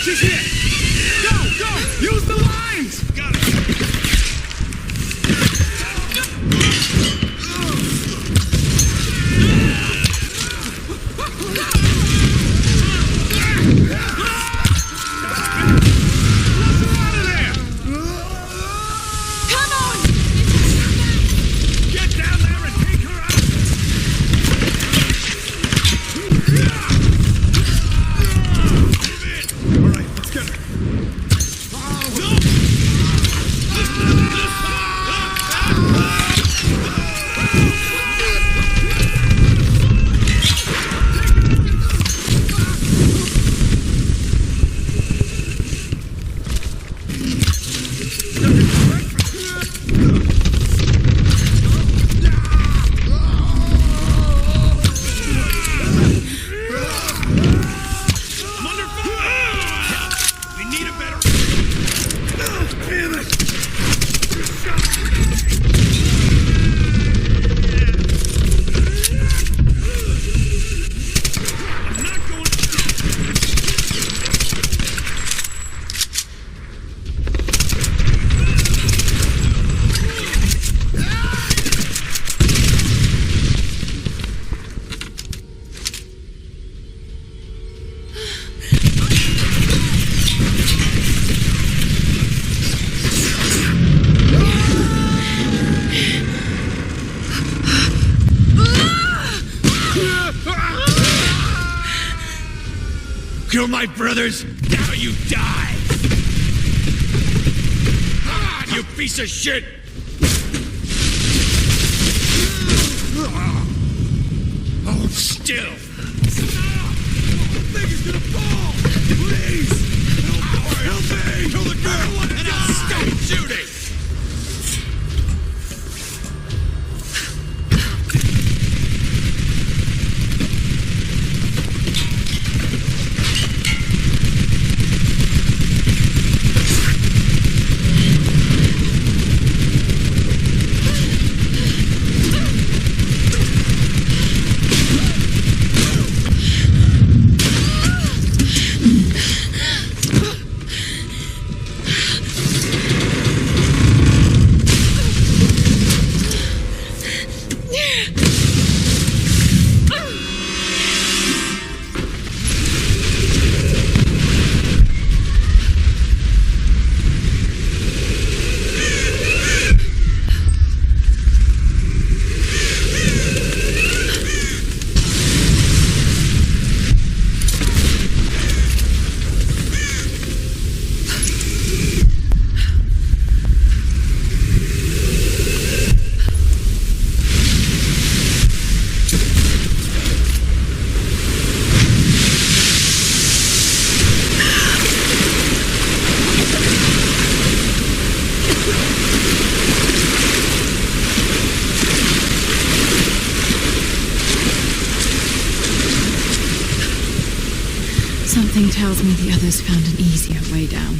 She's here! Go! Go! Use the lines! Got it! Kill my brothers, now you die! Ah, you piece of shit! Hold still! Stop! The thing is gonna fall! Please! Help me! Kill the girl! And I'll stop shooting! Something tells me the others found an easier way down.